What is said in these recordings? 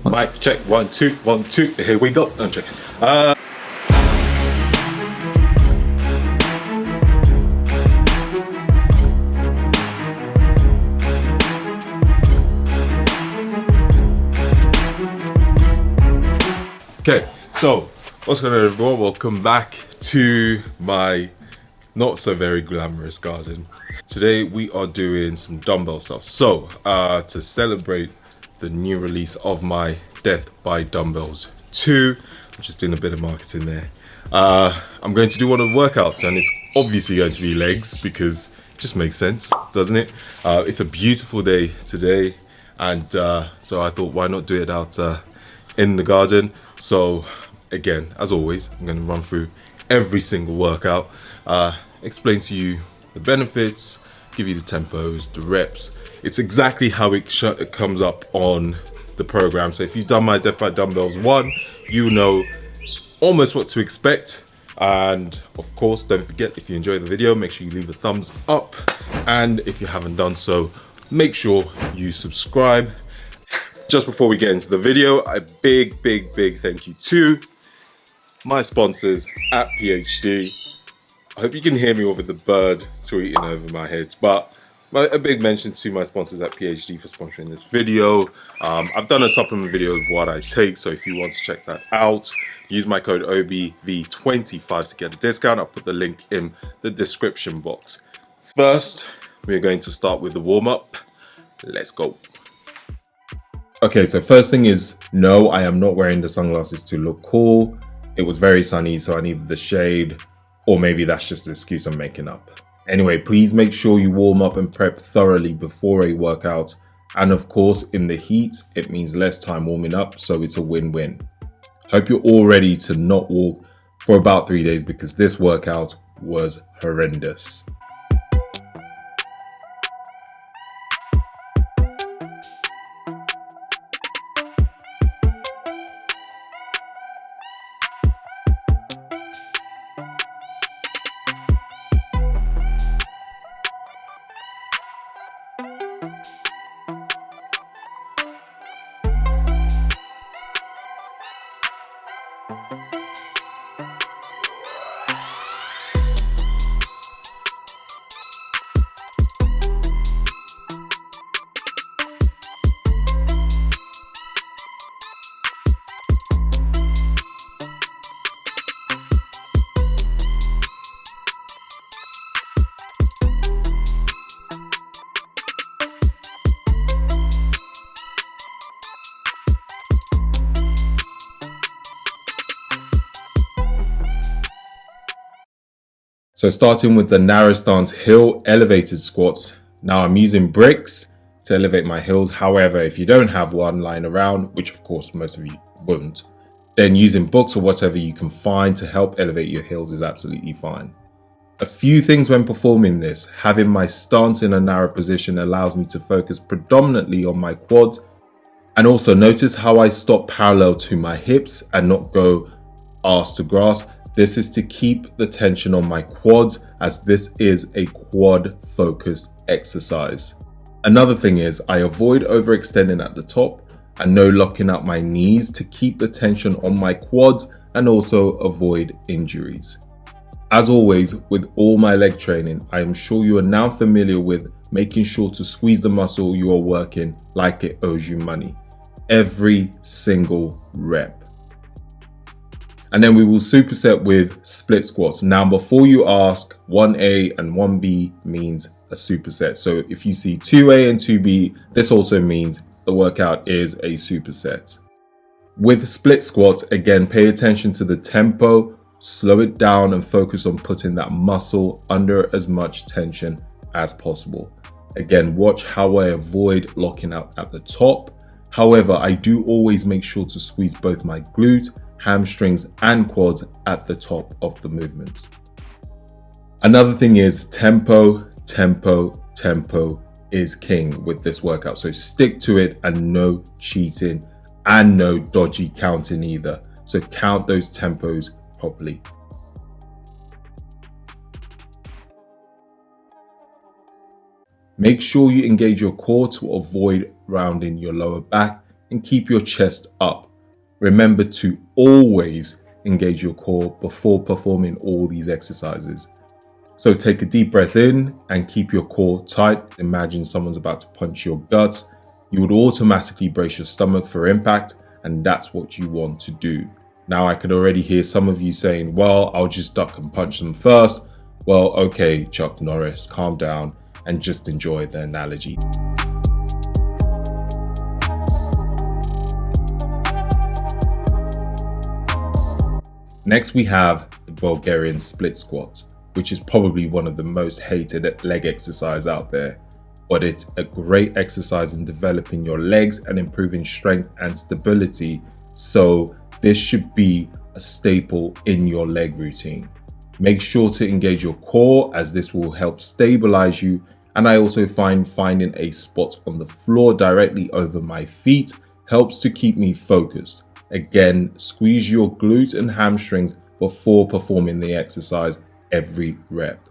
Mic check, 1 2 1 2. Here we go. I'm checking. Okay, so what's going on, everyone? Welcome back to my not so very glamorous garden. Today we are doing some dumbbell stuff. So to celebrate the new release of my Death by Dumbbells 2, I'm just doing a bit of marketing there. I'm going to do one of the workouts, and it's obviously going to be legs because it just makes sense, doesn't it? It's a beautiful day today, and so I thought, why not do it out in the garden? So again, as always, I'm going to run through every single workout, explain to you the benefits, give you the tempos, the reps. It's exactly how it comes up on the program. So if you've done my Death by Dumbbells 1, you know almost what to expect. And of course, don't forget, if you enjoy the video, make sure you leave a thumbs up. And if you haven't done so, make sure you subscribe. Just before we get into the video, a big thank you to my sponsors at PhD. I hope you can hear me over the bird tweeting over my head, but a big mention to my sponsors at PhD for sponsoring this video. I've done a supplement video of what I take, so if you want to check that out, use my code OBV25 to get a discount. I'll put the link in the description box. First, we're going to start with the warm-up. Let's go. Okay, so first thing is, no, I am not wearing the sunglasses to look cool. It was very sunny, so I needed the shade, or maybe that's just an excuse I'm making up. Anyway, please make sure you warm up and prep thoroughly before a workout. And of course, in the heat, it means less time warming up, so it's a win-win. Hope you're all ready to not walk for about 3 days because this workout was horrendous. So starting with the narrow stance hill elevated squats. Now I'm using bricks to elevate my heels. However, if you don't have one lying around, which of course most of you wouldn't, then using books or whatever you can find to help elevate your heels is absolutely fine. A few things when performing this: having my stance in a narrow position allows me to focus predominantly on my quads, and also notice how I stop parallel to my hips and not go arse to grass. This is to keep the tension on my quads, as this is a quad focused exercise. Another thing is I avoid overextending at the top and no locking out my knees to keep the tension on my quads and also avoid injuries. As always, with all my leg training, I am sure you are now familiar with making sure to squeeze the muscle you are working like it owes you money. Every single rep. And then we will superset with split squats. Now, before you ask, 1A and 1B means a superset. So if you see 2A and 2B, this also means the workout is a superset. With split squats, again, pay attention to the tempo, slow it down and focus on putting that muscle under as much tension as possible. Again, watch how I avoid locking out at the top. However, I do always make sure to squeeze both my glute, hamstrings and quads at the top of the movement. Another thing is tempo is king with this workout. So stick to it and no cheating and no dodgy counting either. So count those tempos properly. Make sure you engage your core to avoid rounding your lower back. and keep your chest up. Remember to always engage your core before performing all these exercises. So take a deep breath in and keep your core tight. Imagine someone's about to punch your guts. You would automatically brace your stomach for impact, and that's what you want to do. Now I could already hear some of you saying, well, I'll just duck and punch them first. Well, okay, Chuck Norris, calm down and just enjoy the analogy. Next, we have the Bulgarian split squat, which is probably one of the most hated leg exercise out there, but it's a great exercise in developing your legs and improving strength and stability. So this should be a staple in your leg routine. Make sure to engage your core, as this will help stabilize you. And I also find finding a spot on the floor directly over my feet helps to keep me focused. Again, squeeze your glutes and hamstrings before performing the exercise every rep.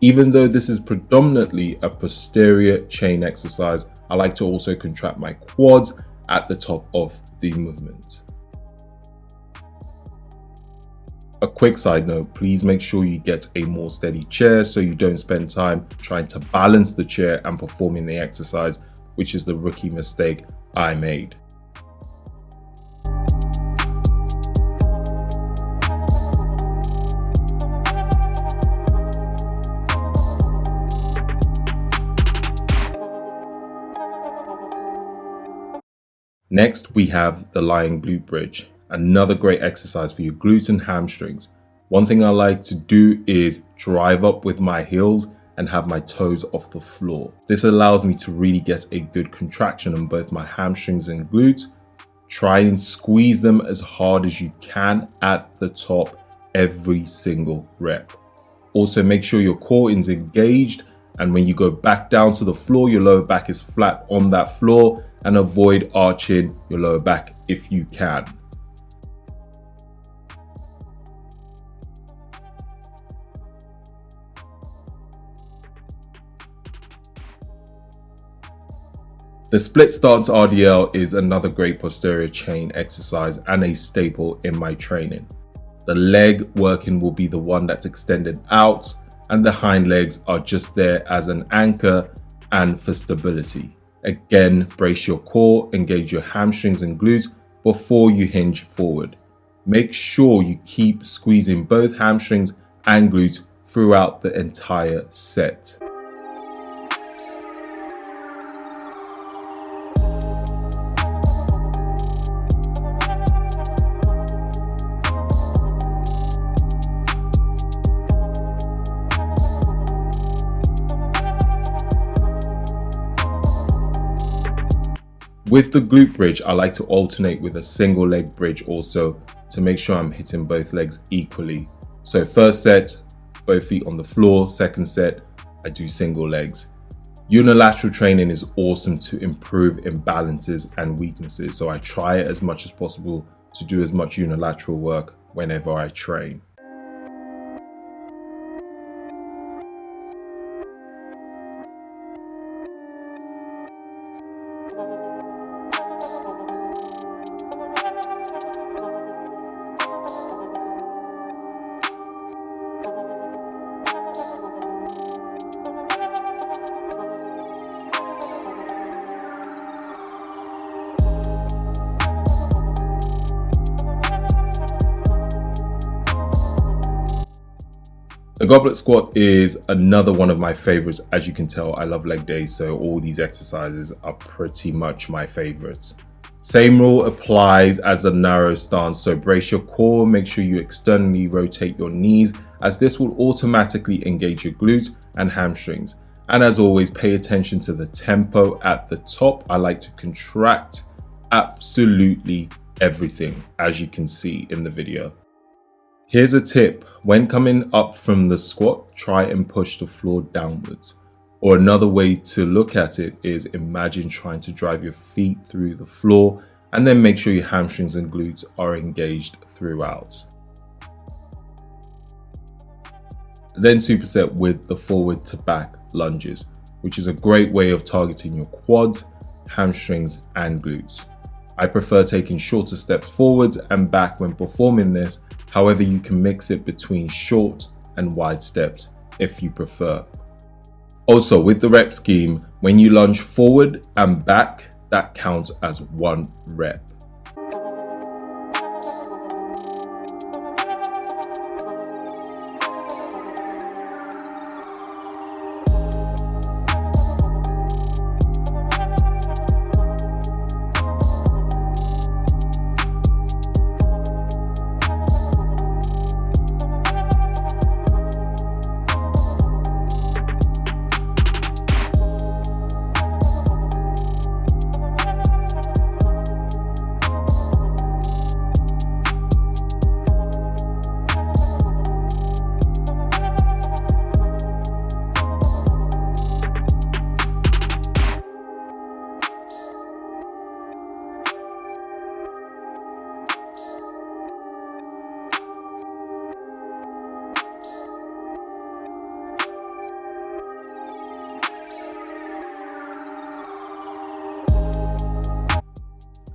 Even though this is predominantly a posterior chain exercise, I like to also contract my quads at the top of the movement. A quick side note, please make sure you get a more steady chair so you don't spend time trying to balance the chair and performing the exercise, which is the rookie mistake I made. Next, we have the lying glute bridge, another great exercise for your glutes and hamstrings. One thing I like to do is drive up with my heels and have my toes off the floor. This allows me to really get a good contraction on both my hamstrings and glutes. Try and squeeze them as hard as you can at the top every single rep. Also, make sure your core is engaged, and when you go back down to the floor, your lower back is flat on that floor, and avoid arching your lower back if you can. The split stance RDL is another great posterior chain exercise and a staple in my training. The leg working will be the one that's extended out, and the hind legs are just there as an anchor and for stability. Again, brace your core, engage your hamstrings and glutes before you hinge forward. Make sure you keep squeezing both hamstrings and glutes throughout the entire set. With the glute bridge, I like to alternate with a single leg bridge also to make sure I'm hitting both legs equally. So first set, both feet on the floor. Second set, I do single legs. Unilateral training is awesome to improve imbalances and weaknesses. So I try as much as possible to do as much unilateral work whenever I train. The goblet squat is another one of my favorites. As you can tell, I love leg days, so all these exercises are pretty much my favorites. Same rule applies as the narrow stance, so brace your core, make sure you externally rotate your knees, as this will automatically engage your glutes and hamstrings. And as always, pay attention to the tempo at the top. I like to contract absolutely everything, as you can see in the video. Here's a tip: when coming up from the squat, try and push the floor downwards. Or another way to look at it is imagine trying to drive your feet through the floor, and then make sure your hamstrings and glutes are engaged throughout. Then superset with the forward to back lunges, which is a great way of targeting your quads, hamstrings and glutes. I prefer taking shorter steps forwards and back when performing this. However, you can mix it between short and wide steps if you prefer. Also, with the rep scheme, when you lunge forward and back, that counts as 1 rep.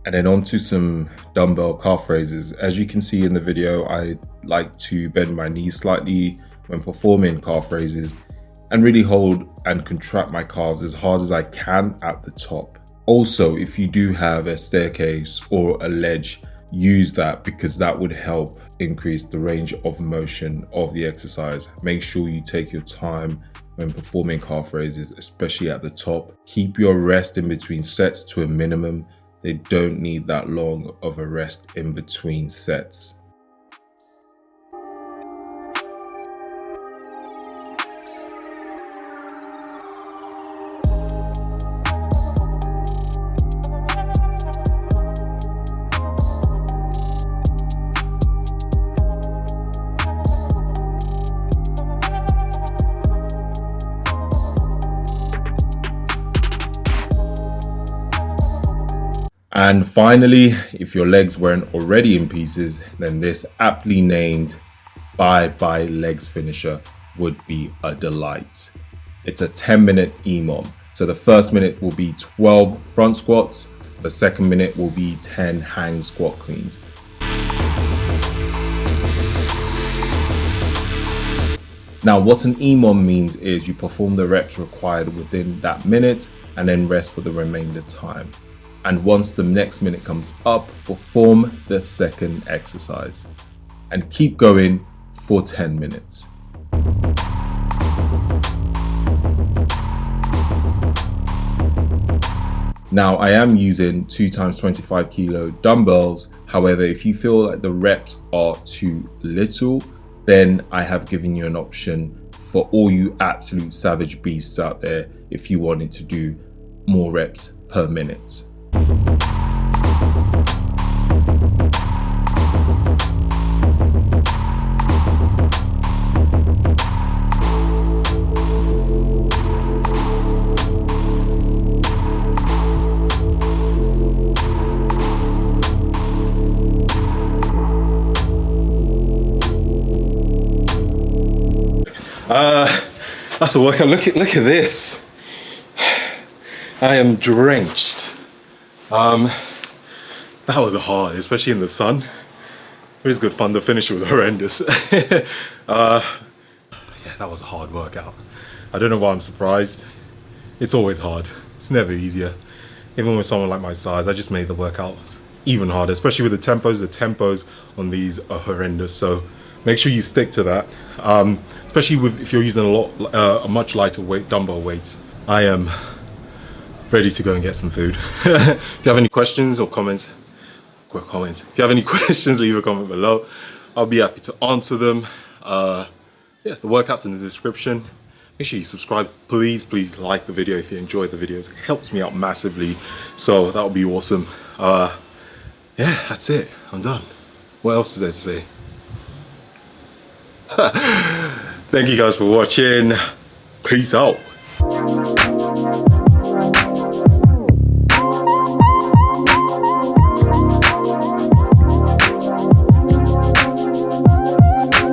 And then on to some dumbbell calf raises. As you can see in the video, I like to bend my knees slightly when performing calf raises and really hold and contract my calves as hard as I can at the top. Also, if you do have a staircase or a ledge, use that because that would help increase the range of motion of the exercise. Make sure you take your time when performing calf raises, especially at the top. Keep your rest in between sets to a minimum. They don't need that long of a rest in between sets. And finally, if your legs weren't already in pieces, then this aptly named Bye Legs finisher would be a delight. It's a 10-minute EMOM. So the first minute will be 12 front squats. The second minute will be 10 hang squat cleans. Now, what an EMOM means is you perform the reps required within that minute and then rest for the remainder time. And once the next minute comes up, perform the second exercise and keep going for 10 minutes. Now, I am using 2 times 25 kilo dumbbells. However, if you feel like the reps are too little, then I have given you an option for all you absolute savage beasts out there if you wanted to do more reps per minute. That's a workout. Look at this. I am drenched. That was hard, especially in the sun. It was good fun. The finish was horrendous. Yeah, that was a hard workout. I don't know why I'm surprised. It's always hard. It's never easier. Even with someone like my size, I just made the workout even harder, especially with the tempos. The tempos on these are horrendous. So make sure you stick to that. Especially if you're using a much lighter weight, dumbbell weights. I am ready to go and get some food. If you have any questions or comments, if you have any questions, leave a comment below. I'll be happy to answer them. Yeah, the workout's in the description. Make sure you subscribe. Please like the video if you enjoyed the videos. It helps me out massively. So that would be awesome. Yeah, that's it. I'm done. What else is there to say? Thank you guys for watching. Peace out.